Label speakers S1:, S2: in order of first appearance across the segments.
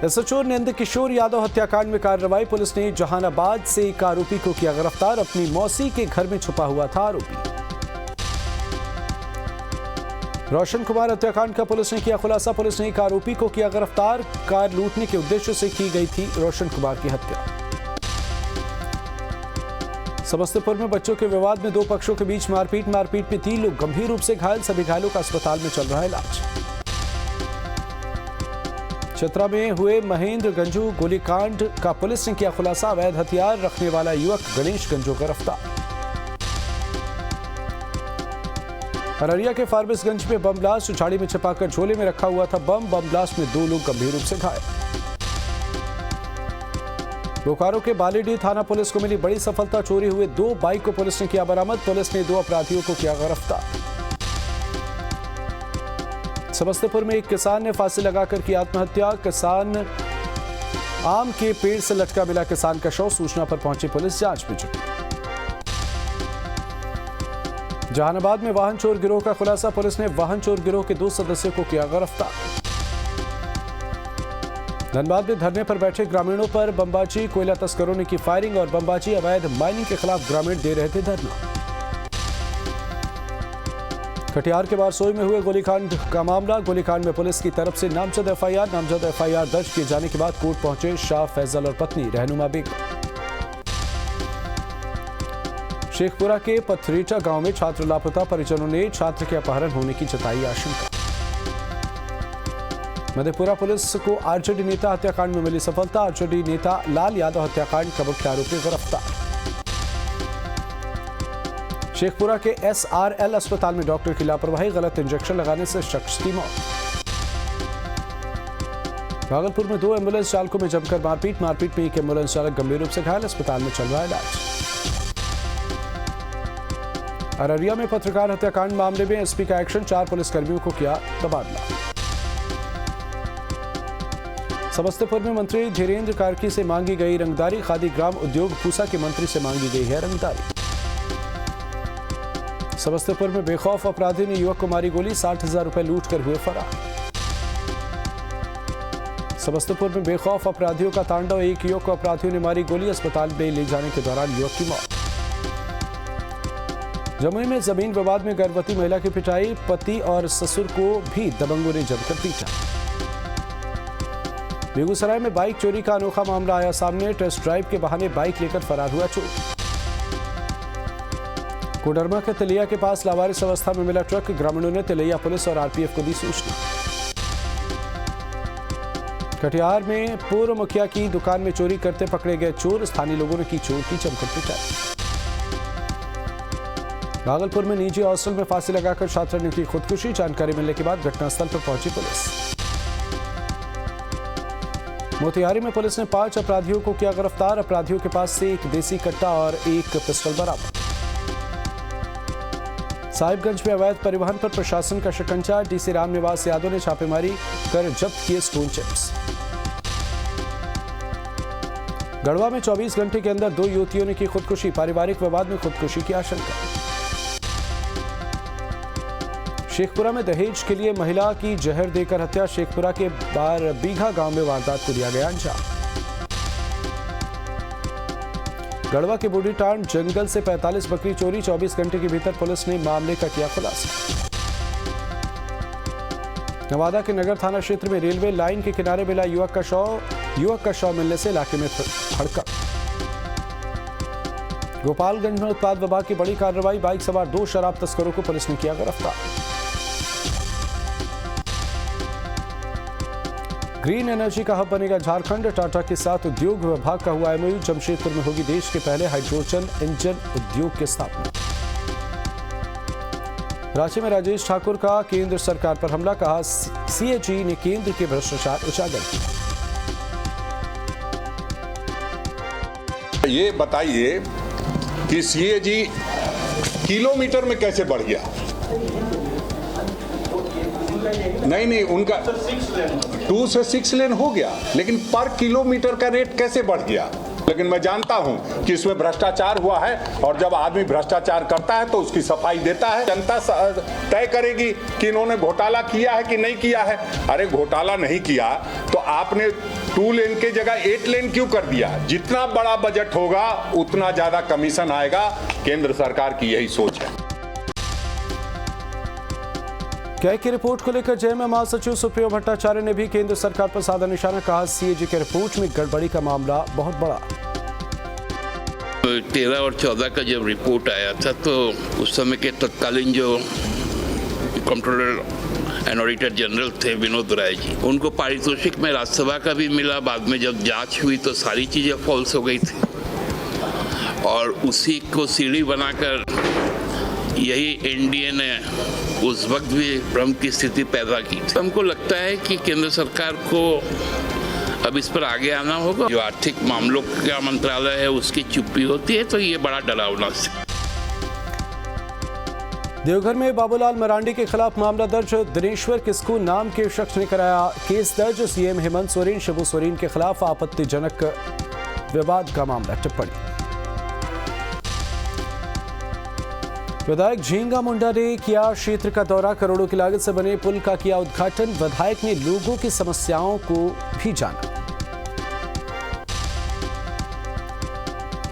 S1: SHO Nand Kishore Yadav हत्याकांड में कार्रवाई। पुलिस ने जहानाबाद से एक आरोपी को किया गिरफ्तार। अपनी मौसी के घर में छुपा हुआ था आरोपी। रोशन कुमार हत्याकांड का पुलिस ने किया खुलासा। पुलिस ने एक आरोपी को किया गिरफ्तार। कार लूटने के उद्देश्य से की गई थी रोशन कुमार की हत्या। समस्तीपुर में बच्चों के विवाद में दो पक्षों के बीच मारपीट में 3 लोग गंभीर रूप से घायल। सभी घायलों का अस्पताल में चल रहा है इलाज। चतरा में हुए महेंद्र गंजू गोलीकांड का पुलिस ने किया खुलासा। अवैध हथियार रखने वाला युवक गणेश गंजू गिरफ्तार। अररिया के फारबिसगंज में बम ब्लास्ट। झाड़ी में छिपाकर झोले में रखा हुआ था बम ब्लास्ट में 2 लोग गंभीर रूप से घायल। बोकारो के बालीडीह थाना पुलिस को मिली बड़ी सफलता। चोरी हुए 2 बाइक को पुलिस ने किया बरामद। पुलिस ने 2 अपराधियों को किया गिरफ्तार। समस्तीपुर में एक किसान ने फांसी लगाकर की आत्महत्या। किसान आम के पेड़ से लटका मिला किसान का शव। सूचना पर पहुंची पुलिस जांच में जुटी। जहानाबाद में वाहन चोर गिरोह का खुलासा। पुलिस ने वाहन चोर गिरोह के 2 सदस्यों को किया गिरफ्तार। धनबाद में धरने पर बैठे ग्रामीणों पर बमबाजी। कोयला तस्करों ने की फायरिंग और बमबाजी। अवैध माइनिंग के खिलाफ ग्रामीण दे रहे थे धरना। कटिहार के बारसोई में हुए गोलीकांड का मामला। गोलीकांड में पुलिस की तरफ से नामजद एफआईआर दर्ज किए जाने के बाद कोर्ट पहुंचे शाह फैजल और पत्नी रहनुमा बेगम। शेखपुरा के पथरीटा गांव में छात्र लापता। परिजनों ने छात्र के अपहरण होने की जताई आशंका। मधेपुरा पुलिस को आरजेडी नेता हत्याकांड में मिली सफलता। आरजेडी नेता लाल यादव हत्याकांड का मुख्य आरोपी गिरफ्तार। शेखपुरा के एसआरएल अस्पताल में डॉक्टर की लापरवाही। गलत इंजेक्शन लगाने से शख्स की मौत। भागलपुर में 2 एम्बुलेंस चालकों में जमकर मारपीट में एक एम्बुलेंस चालक गंभीर रूप से घायल। अस्पताल में चल रहा है इलाज। अररिया में पत्रकार हत्याकांड मामले में एसपी का एक्शन। 4 पुलिसकर्मियों को किया तबादला। समस्तीपुर में मंत्री धीरेन्द्र कार्की से मांगी गई रंगदारी। खादी ग्राम उद्योग पूसा के मंत्री से मांगी गई है रंगदारी। समस्तीपुर में बेखौफ अपराधी ने युवक को मारी गोली। 60,000 रुपए लूट कर हुए फरार। समस्तीपुर में बेखौफ अपराधियों का तांडव। एक युवक को अपराधियों ने मारी गोली। अस्पताल में ले जाने के दौरान युवक की मौत। जमुई में जमीन विवाद में गर्भवती महिला की पिटाई। पति और ससुर को भी दबंगों ने जमकर पीटा। बेगूसराय में बाइक चोरी का अनोखा मामला आया सामने। टेस्ट ड्राइव के बहाने बाइक लेकर फरार हुआ चोर। कोडरमा के तिलैया के पास लावारिस अवस्था में मिला ट्रक। ग्रामीणों ने तिलैया पुलिस और आरपीएफ को दी सूचना। कटिहार में पूर्व मुखिया की दुकान में चोरी करते पकड़े गए चोर। स्थानीय लोगों ने की चोर की जमकर पिटाई। भागलपुर में निजी हॉस्टल में फांसी लगाकर छात्र ने की खुदकुशी। जानकारी मिलने के बाद घटनास्थल पर पहुंची पुलिस। मोतिहारी में पुलिस ने 5 अपराधियों को किया गिरफ्तार। अपराधियों के पास से एक देसी कट्टा और एक पिस्टल बरामद। साहिबगंज में अवैध परिवहन पर प्रशासन का शिकंजा। डीसी रामनिवास यादव ने छापेमारी कर जब्त किए स्टोन चिप्स। गढ़वा में 24 घंटे के अंदर 2 युवतियों ने की खुदकुशी। पारिवारिक विवाद में खुदकुशी की आशंका। शेखपुरा में दहेज के लिए महिला की जहर देकर हत्या। शेखपुरा के 12 बीघा गांव में वारदात को दिया गया अंजाम। गढ़वा के बूढ़ीटांड जंगल से 45 बकरी चोरी। 24 घंटे के भीतर पुलिस ने मामले का किया खुलासा। नवादा के नगर थाना क्षेत्र में रेलवे लाइन के किनारे मिला युवक का शव मिलने से इलाके में हड़कंप। गोपालगंज में उत्पाद विभाग की बड़ी कार्रवाई। बाइक सवार 2 शराब तस्करों को पुलिस ने किया गिरफ्तार। ग्रीन एनर्जी का हब बनेगा झारखंड। टाटा के साथ उद्योग विभाग का हुआ एमओयू। जमशेदपुर में होगी देश के पहले हाइड्रोजन इंजन उद्योग की स्थापना। रांची में राजेश ठाकुर का केंद्र सरकार पर हमला। कहा सीएजी ने केंद्र के भ्रष्टाचार उजागर किया।
S2: ये बताइए कि सीएजी किलोमीटर में कैसे बढ़ गया? नहीं, उनका 2 से 6 लेन हो गया, लेकिन पर किलोमीटर का रेट कैसे बढ़ गया? लेकिन मैं जानता हूं कि इसमें भ्रष्टाचार हुआ है, और जब आदमी भ्रष्टाचार करता है तो उसकी सफाई देता है। जनता तय करेगी कि इन्होंने घोटाला किया है कि नहीं किया है। अरे घोटाला नहीं किया तो आपने 2 लेन के जगह 8 लेन क्यों कर दिया? जितना बड़ा बजट होगा उतना ज्यादा कमीशन आएगा। केंद्र सरकार की यही सोच है।
S1: कैग की रिपोर्ट को लेकर जेएमएम महासचिव सुप्रियो भट्टाचार्य ने भी केंद्र सरकार पर साधा निशाना। कहा, सीएजी के रिपोर्ट में गड़बड़ी का मामला बहुत बड़ा।
S3: 13 और 14 का जब रिपोर्ट आया था तो उस समय के तत्कालीन जो कंट्रोलर एंड ऑडिटर जनरल थे विनोद राय जी, उनको पारितोषिक में राज्यसभा का भी मिला। बाद में जब जांच हुई तो सारी चीजें फॉल्स हो गई थी, और उसी को सीढ़ी बनाकर यही एनडीए ने उस वक्त भी भ्रम की स्थिति पैदा की थी। हमको लगता है कि केंद्र सरकार को अब इस पर आगे आना होगा। जो आर्थिक मामलों का मंत्रालय है उसकी चुप्पी होती है तो ये बड़ा डरावना है।
S1: देवघर में बाबूलाल मरांडी के खिलाफ मामला दर्ज। दिनेश्वर किस्कू नाम के शख्स ने कराया केस दर्ज। सीएम हेमंत सोरेन, शिबू सोरेन के खिलाफ आपत्तिजनक विवाद का मामला। टिप्पणी, विधायक झींगा मुंडा ने किया क्षेत्र का दौरा। करोड़ों की लागत से बने पुल का किया उद्घाटन। विधायक ने लोगों की समस्याओं को भी जाना।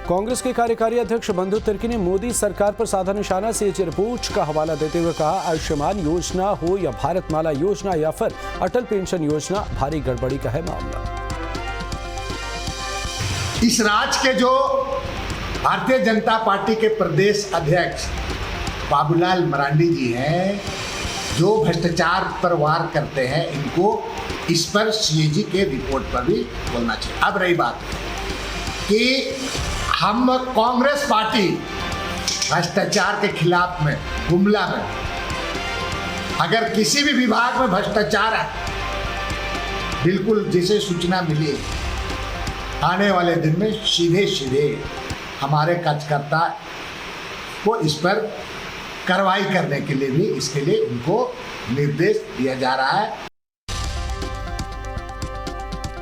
S1: कांग्रेस के कार्यकारी अध्यक्ष बंधु तिर्की ने मोदी सरकार पर साधा निशाना। सीएजी रिपोर्ट का हवाला देते हुए कहा, आयुष्मान योजना हो या भारतमाला योजना या फिर अटल पेंशन योजना, भारी गड़बड़ी का है मामला।
S4: इस राज्य के जो भारतीय जनता पार्टी के प्रदेश अध्यक्ष बाबूलाल मरांडी जी हैं, जो भ्रष्टाचार पर वार करते हैं, इनको इस पर सीएजी के रिपोर्ट पर भी बोलना चाहिए। अब रही बात कि हम कांग्रेस पार्टी भ्रष्टाचार के खिलाफ में गुमला में, अगर किसी भी विभाग में भ्रष्टाचार है, बिल्कुल जिसे सूचना मिली आने वाले दिन में सीधे सीधे हमारे कार्यकर्ता को इस पर कार्रवाई करने के लिए भी, इसके लिए उनको निर्देश दिया जा रहा है।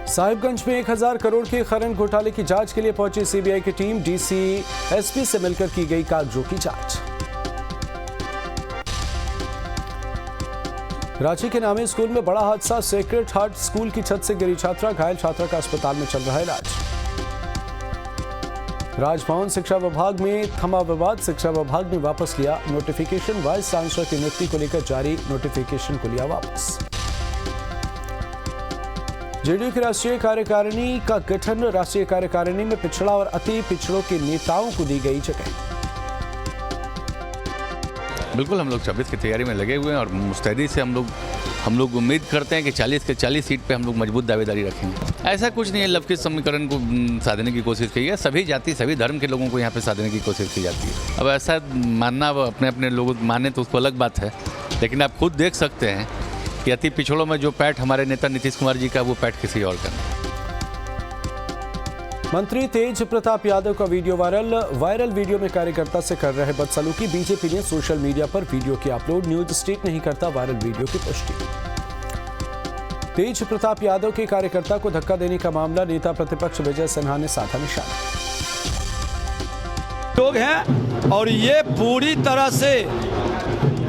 S1: साहिबगंज में 1000 करोड़ के खनन घोटाले की जांच के लिए पहुंची सीबीआई की टीम। डीसी एसपी से मिलकर की गई कागजों की जांच। रांची के नामी स्कूल में बड़ा हादसा। सेक्रेड हार्ट स्कूल की छत से गिरी छात्रा, घायल छात्रा का अस्पताल में चल रहा है इलाज। राजभवन शिक्षा विभाग में थमा विवाद। शिक्षा विभाग ने वापस लिया नोटिफिकेशन। वाइस चांसलर की नियुक्ति को लेकर जारी नोटिफिकेशन को लिया वापस। जेडीयू की राष्ट्रीय कार्यकारिणी का गठन। राष्ट्रीय कार्यकारिणी में पिछड़ा और अति पिछड़ों के नेताओं को दी गई जगह।
S5: बिल्कुल हम लोग 26 की तैयारी में लगे हुए हैं और मुस्तैदी से हम लोग उम्मीद करते हैं कि 40 के 40 सीट पे हम लोग मजबूत दावेदारी रखेंगे। ऐसा कुछ नहीं है, लव के समीकरण को साधने की कोशिश की है। सभी जाति सभी धर्म के लोगों को यहाँ पे साधने की कोशिश की जाती है। अब ऐसा मानना, अपने अपने लोग माने तो उसको अलग बात है, लेकिन आप खुद देख सकते हैं कि अति पिछड़ों में जो पैठ हमारे नेता नीतीश कुमार जी का, वो पैठ किसी और का नहीं।
S1: मंत्री तेज प्रताप यादव का वीडियो वायरल वीडियो में कार्यकर्ता से कर रहे बदसलूकी। बीजेपी ने सोशल मीडिया पर वीडियो की अपलोड। न्यूज स्टेट नहीं करता वायरल वीडियो की पुष्टि। तेज प्रताप यादव के कार्यकर्ता को धक्का देने का मामला। नेता प्रतिपक्ष विजय सिन्हा ने साधा निशाना।
S6: लोग हैं और ये पूरी तरह से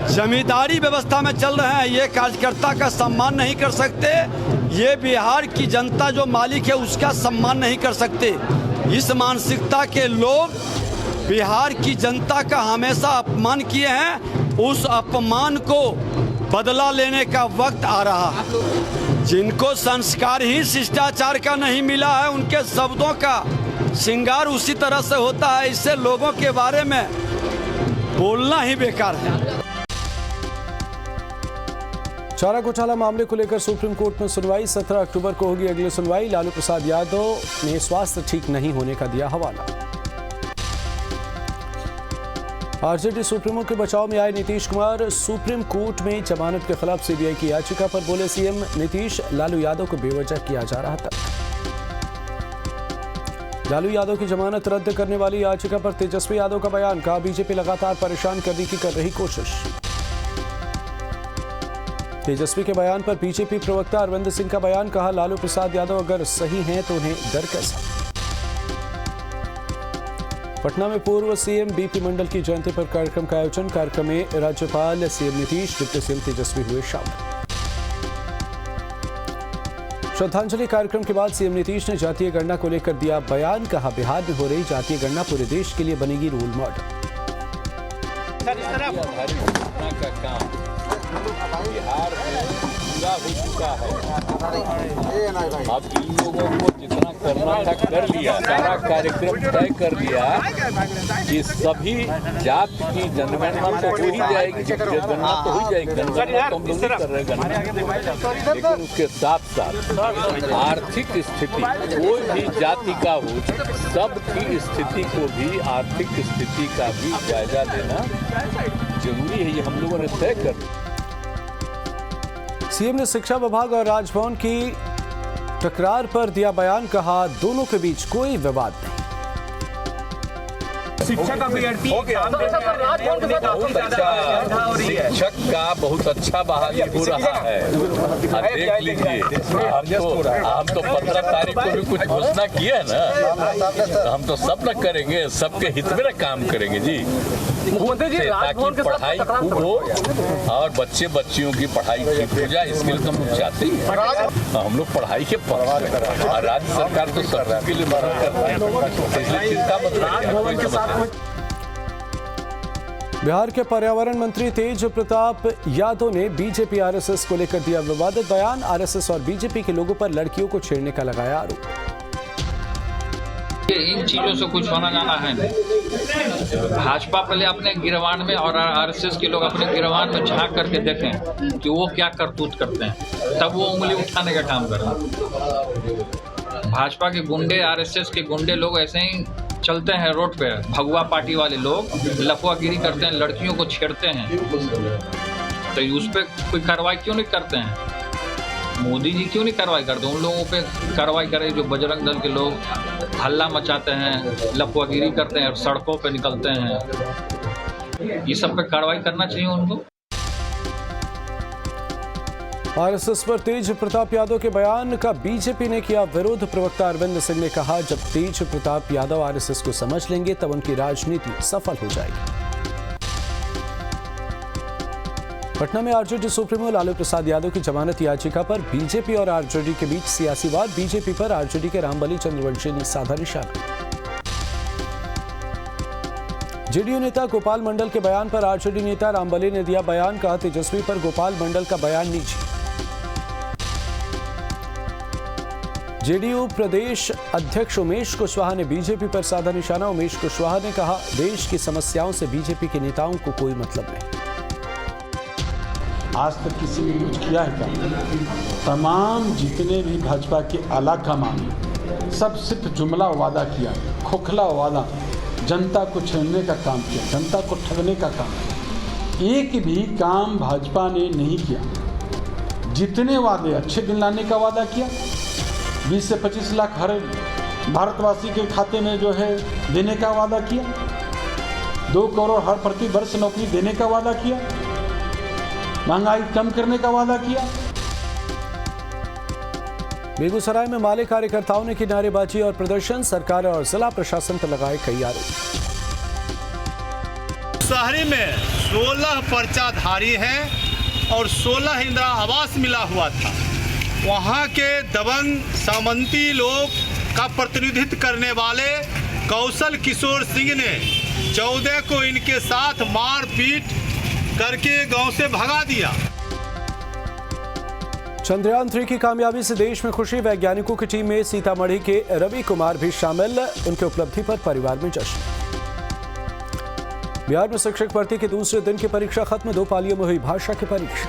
S6: जमींदारी व्यवस्था में चल रहे हैं। ये कार्यकर्ता का सम्मान नहीं कर सकते। ये बिहार की जनता जो मालिक है उसका सम्मान नहीं कर सकते। इस मानसिकता के लोग बिहार की जनता का हमेशा अपमान किए हैं। उस अपमान को बदला लेने का वक्त आ रहा है। जिनको संस्कार ही शिष्टाचार का नहीं मिला है, उनके शब्दों का श्रृंगार उसी तरह से होता है। इससे लोगों के बारे में बोलना ही बेकार है।
S1: चारा घोटाला मामले को लेकर सुप्रीम कोर्ट में सुनवाई। 17 अक्टूबर को होगी अगली सुनवाई। लालू प्रसाद यादव ने स्वास्थ्य ठीक नहीं होने का दिया हवाला। आरजेडी सुप्रीमो के बचाव में आए नीतीश कुमार। सुप्रीम कोर्ट में जमानत के खिलाफ सीबीआई की याचिका पर बोले सीएम नीतीश, लालू यादव को बेवजह किया जा रहा था। लालू यादव की जमानत रद्द करने वाली याचिका पर तेजस्वी यादव का बयान। कहा, बीजेपी लगातार परेशान करने की कर रही कोशिश। तेजस्वी के बयान पर बीजेपी प्रवक्ता अरविंद सिंह का बयान। कहा, लालू प्रसाद यादव अगर सही हैं तो उन्हें डर कैसा। पटना में पूर्व सीएम बीपी मंडल की जयंती पर कार्यक्रम का आयोजन। कार्यक्रम में राज्यपाल सीएम नीतीश, डिप्टी सीएम तेजस्वी हुए शामिल। श्रद्धांजलि कार्यक्रम के बाद सीएम नीतीश ने जातीय गणना को लेकर दिया बयान। कहा, बिहार में हो रही जातीय गणना पूरे देश के लिए बनेगी रोल मॉडल।
S7: का काम बिहार में पूरा हो चुका है। अब इन लोगों को जितना करना था कर लिया, सारा कार्यक्रम तय कर लिया कि सभी जात की जनगणना तो हो ही जाएगी, जनगणना तो हो ही जाएगी, जनगणना तो हम लोग नहीं कर रहे गणना, लेकिन उसके साथ साथ आर्थिक स्थिति कोई भी जाति का हो, सबकी स्थिति को भी, आर्थिक स्थिति का भी जायजा लेना जरूरी है। ये हम लोगों ने तय कर लिया।
S1: सीएम ने शिक्षा विभाग और राजभवन की तकरार पर दिया बयान। कहा, दोनों के बीच कोई विवाद नहीं।
S7: शिक्षक अभ्यर्थी शिक्षक का बहुत अच्छा बहाली हो रहा है। देख लीजिए, हम तो 15 तारीख को भी कुछ घोषणा किए है ना, हम तो सब न करेंगे, सबके हित में न काम करेंगे जी, ताकि पढ़ाई खूब हो और बच्चे बच्चियों की पढ़ाई ठीक हो जाए, इसके लिए तो हम चाहते ही हम लोग पढ़ाई के पक्ष और राज्य सरकार तो सरकार के लिए मदद करते हैं, इसलिए चिंता मत करिए।
S1: बिहार के पर्यावरण मंत्री तेज प्रताप यादव ने बीजेपी आरएसएस को लेकर दिया विवादित बयान। आरएसएस और बीजेपी के लोगों पर लड़कियों को छेड़ने का लगाया आरोप।
S8: इन चीजों से कुछ होना जाना है नहीं। भाजपा पहले अपने गिरवान में और आरएसएस के लोग अपने गिरवान में झांक करके देखें कि वो क्या करतूत करते हैं, तब वो उंगली उठाने का काम करें। भाजपा के गुंडे, आरएसएस के गुंडे लोग ऐसे ही चलते हैं रोड पे, भगवा पार्टी वाले लोग लफुआगिरी करते हैं, लड़कियों को छेड़ते हैं, तो उस पर कोई कार्रवाई क्यों नहीं करते हैं? मोदी जी क्यों नहीं कार्रवाई करते? उन लोगों पे कार्रवाई करें जो बजरंग दल के लोग हल्ला मचाते हैं, लफुआगिरी करते हैं, सड़कों पे निकलते हैं, ये सब पे कार्रवाई करना चाहिए उनको।
S1: आरएसएस पर तेज प्रताप यादव के बयान का बीजेपी ने किया विरोध। प्रवक्ता अरविंद सिंह ने कहा, जब तेज प्रताप यादव आरएसएस को समझ लेंगे तब उनकी राजनीति सफल हो जाएगी। पटना में आरजेडी सुप्रीमो लालू प्रसाद यादव की जमानत याचिका पर बीजेपी और आरजेडी के बीच सियासी वाद। बीजेपी पर आरजेडी के रामबली चंद्रवंशी ने साधा निशाना। जेडीयू नेता गोपाल मंडल के बयान पर आरजेडी नेता रामबली ने दिया बयान। कहा, तेजस्वी पर गोपाल मंडल का बयान निजी। जेडीयू प्रदेश अध्यक्ष उमेश कुशवाहा ने बीजेपी पर साधा निशाना। उमेश कुशवाहा ने कहा, देश की समस्याओं से बीजेपी के नेताओं को कोई मतलब नहीं।
S9: आज तक किसी ने कुछ किया है क्या? तमाम जितने भी भाजपा के आला कमान सब सिर्फ जुमला वादा किया, खोखला वादा, जनता को छेड़ने का काम किया, जनता को ठगने का काम किया। एक भी काम भाजपा ने नहीं किया। जितने वादे, अच्छे दिन लाने का वादा किया, 20 से 25 लाख हर भारतवासी के खाते में जो है देने का वादा किया, 2 करोड़ हर प्रति वर्ष नौकरी देने का वादा किया, महंगाई कम करने का वादा किया।
S1: बेगूसराय में माले कार्यकर्ताओं ने की नारेबाजी और प्रदर्शन। सरकार और जिला प्रशासन पर लगाए कई आरोप।
S10: शहरी में 16 पर्चाधारी हैं और 16 इंदिरा आवास मिला हुआ था। वहां के दबंग सामंती लोग का प्रतिनिधित्व करने वाले कौशल किशोर सिंह ने 14 को इनके साथ मारपीट करके गांव से भगा दिया।
S1: चंद्रयान 3 की कामयाबी से देश में खुशी। वैज्ञानिकों की टीम में सीतामढ़ी के रवि कुमार भी शामिल। उनके उपलब्धि पर परिवार में जश्न। बिहार में शिक्षक भर्ती के दूसरे दिन की परीक्षा खत्म। 2 पालियों में हुई भाषा की परीक्षा।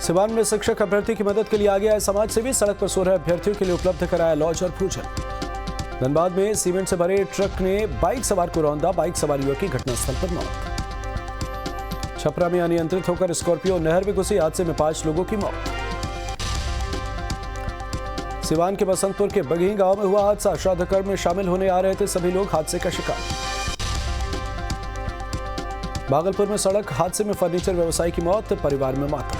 S1: सिवान में शिक्षक अभ्यर्थी की मदद के लिए आगे आए समाज सेवी। सड़क पर सो रहे अभ्यर्थियों के लिए उपलब्ध कराया लॉज और भोजन। धनबाद में सीमेंट से भरे ट्रक ने बाइक सवार को रौंदा। बाइक सवार युवक की घटनास्थल पर मौत। छपरा में अनियंत्रित होकर स्कॉर्पियो नहर में घुसी। हादसे में 5 लोगों की मौत। सिवान के बसंतपुर के बघी गांव में हुआ हादसा। श्राद्ध कर्म में शामिल होने आ रहे थे सभी लोग हादसे का शिकार। भागलपुर में सड़क हादसे में फर्नीचर व्यवसायी की मौत। परिवार में मातम।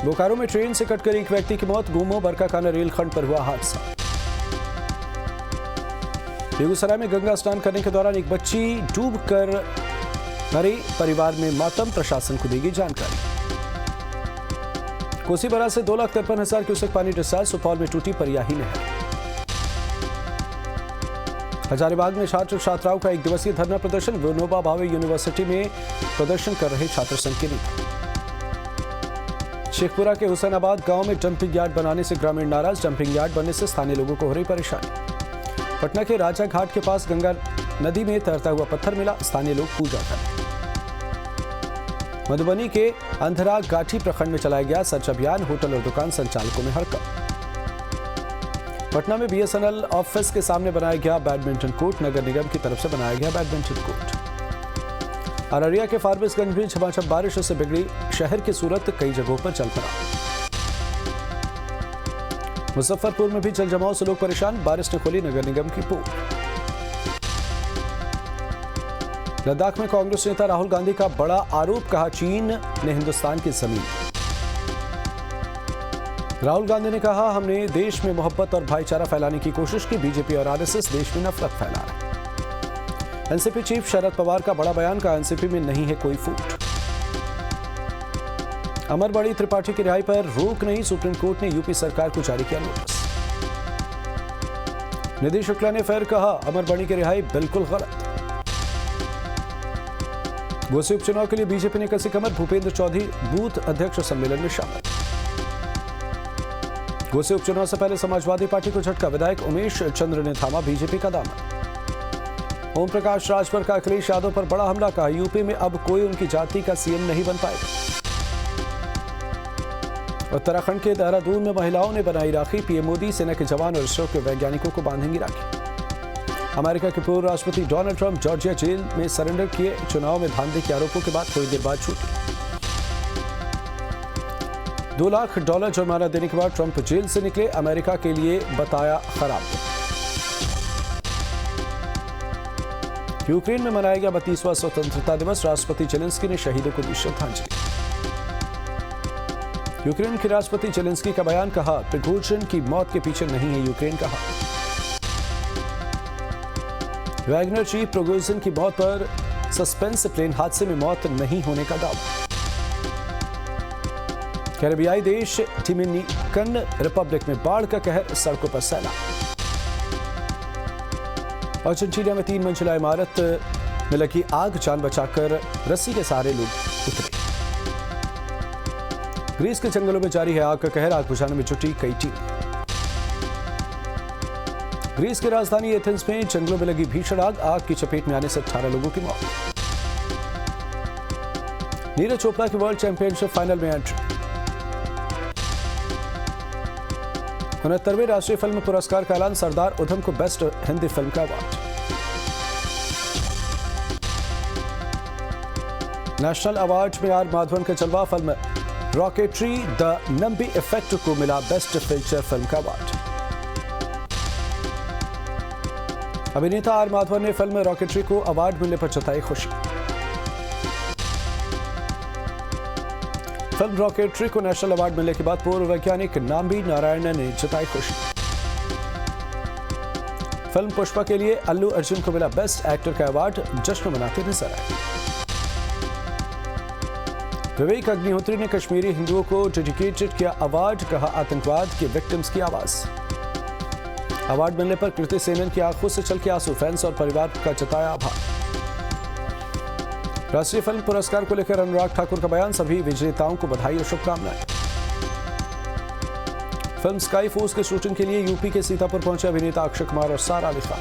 S1: बोकारो में ट्रेन से कटकर एक व्यक्ति की मौत। गुमो बरकाकाना रेलखंड पर हुआ हादसा। बेगूसराय में गंगा स्नान करने के दौरान एक बच्ची डूबकर मरी, परिवार में मातम, प्रशासन को देगी जानकारी। कोसी बराज से 2,53,000 क्यूसेक पानी डिस्चार्ज, सुपौल में टूटी परियाही नहर। हजारीबाग में छात्र छात्राओं का एक दिवसीय धरना प्रदर्शन, विनोबा भावे यूनिवर्सिटी में प्रदर्शन कर रहे छात्र संघ के नेता। शेखपुरा के हुसैनाबाद गांव में डंपिंग यार्ड बनाने से ग्रामीण नाराज, डंपिंग यार्ड बनने से स्थानीय लोगों को हो रही परेशानी। पटना के राजा घाट के पास गंगा नदी में तैरता हुआ पत्थर मिला, स्थानीय लोग पूजा कर। मधुबनी के अंधरा गाठी प्रखंड में चलाया गया सर्च अभियान, होटल और दुकान संचालकों में हड़कंप। पटना में बीएसएनएल ऑफिस के सामने बनाया गया बैडमिंटन कोर्ट, नगर निगम की तरफ से बनाया गया बैडमिंटन कोर्ट। अररिया के फारबिसगंज में झमाझम बारिश से बिगड़ी शहर की सूरत, कई जगहों पर जल भराव। मुजफ्फरपुर में भी जल जमाव से लोग परेशान, बारिश ने खोली नगर निगम की पोल। लद्दाख में कांग्रेस नेता राहुल गांधी का बड़ा आरोप, कहा चीन ने हिंदुस्तान की जमीन। राहुल गांधी ने कहा हमने देश में मोहब्बत और भाईचारा फैलाने की कोशिश की, बीजेपी और आरएसएस देश में नफरत फैला रहे। एनसीपी चीफ शरद पवार का बड़ा बयान, कहा एनसीपी में नहीं है कोई फूट। अमरबड़ी त्रिपाठी की रिहाई पर रोक नहीं, सुप्रीम कोर्ट ने यूपी सरकार को जारी किया नोटिस। निधि शुक्ला ने फिर कहा अमरबड़ी की रिहाई बिल्कुल गलत। घोसी उपचुनाव के लिए बीजेपी ने कसी कमर, भूपेंद्र चौधरी बूथ अध्यक्ष सम्मेलन में शामिल। घोसी उपचुनाव से पहले समाजवादी पार्टी को झटका, विधायक उमेश चंद्र ने थामा बीजेपी का दामन। ओम प्रकाश राजभर का अखिलेश यादव पर बड़ा हमला, कहा यूपी में अब कोई उनकी जाति का सीएम नहीं बन पाएगा। उत्तराखंड के देहरादून में महिलाओं ने बनाई राखी, पीएम मोदी सेना के जवान और इसरो के वैज्ञानिकों को बांधेंगी राखी। अमेरिका के पूर्व राष्ट्रपति डोनाल्ड ट्रंप जॉर्जिया जेल में सरेंडर किए, चुनाव में धांधली के आरोपों के बाद थोड़ी देर बाद छूटे। $2 लाख जुर्माना देने के बाद ट्रंप जेल से निकले, अमेरिका के लिए बताया खराब। यूक्रेन में मनाया गया 32वां स्वतंत्रता दिवस, राष्ट्रपति जेलेंस्की ने शहीदों को दी श्रद्धांजलि। यूक्रेन के राष्ट्रपति जेलेंस्की का बयान, कहा प्रिगोजिन की मौत के पीछे नहीं है यूक्रेन का हाथ। वैगनर चीफ प्रिगोजिन की मौत पर सस्पेंस, प्लेन हादसे में मौत नहीं होने का दावा। कैरेबियाई देश डोमिनिकन रिपब्लिक में बाढ़ का कहर, सड़कों पर सैलाब। अर्जेंटीना में 3 मंजिला इमारत में लगी आग, जान बचाकर रस्सी के सहारे लोग उतरे। ग्रीस के जंगलों में जारी है आग का कहर, आग बुझाने में जुटी कई टीम। ग्रीस की राजधानी एथेंस में जंगलों में लगी भीषण आग, आग की चपेट में आने से 18 लोगों की मौत। नीरज चोपड़ा की वर्ल्ड चैंपियनशिप फाइनल में एंट्री। 69वें राष्ट्रीय फिल्म पुरस्कार का ऐलान, सरदार उधम को बेस्ट हिंदी फिल्म का अवार्ड। नेशनल अवार्ड में आर माधवन का जलवा, film rocketry the Nambi effect को मिला बेस्ट फीचर फिल्म का अवार्ड। अभिनेता आर माधवन ने फिल्म रॉकेटरी को अवार्ड मिलने पर जताई खुशी। फिल्म रॉकेटरी को नेशनल अवार्ड मिलने के बाद पूर्व वैज्ञानिक नाम्बी नारायण ने जताई खुशी। फिल्म पुष्पा के लिए अल्लू अर्जुन को मिला बेस्ट एक्टर का अवार्ड, जश्न मनाते नजर आए। विवेक अग्निहोत्री ने कश्मीरी हिंदुओं को डेडिकेटेड किया अवार्ड, कहा आतंकवाद के विक्टिम्स की आवाज। अवार्ड मिलने पर कृति सेनन की आंखों से छलके आंसू, फैंस और परिवार का जताया आभार। राष्ट्रीय फिल्म पुरस्कार को लेकर अनुराग ठाकुर का बयान, सभी विजेताओं को बधाई और शुभकामनाएं। फिल्म स्काई फोर्स के शूटिंग के लिए यूपी के सीतापुर पहुंचे अभिनेता अक्षय कुमार और सारा अली खान।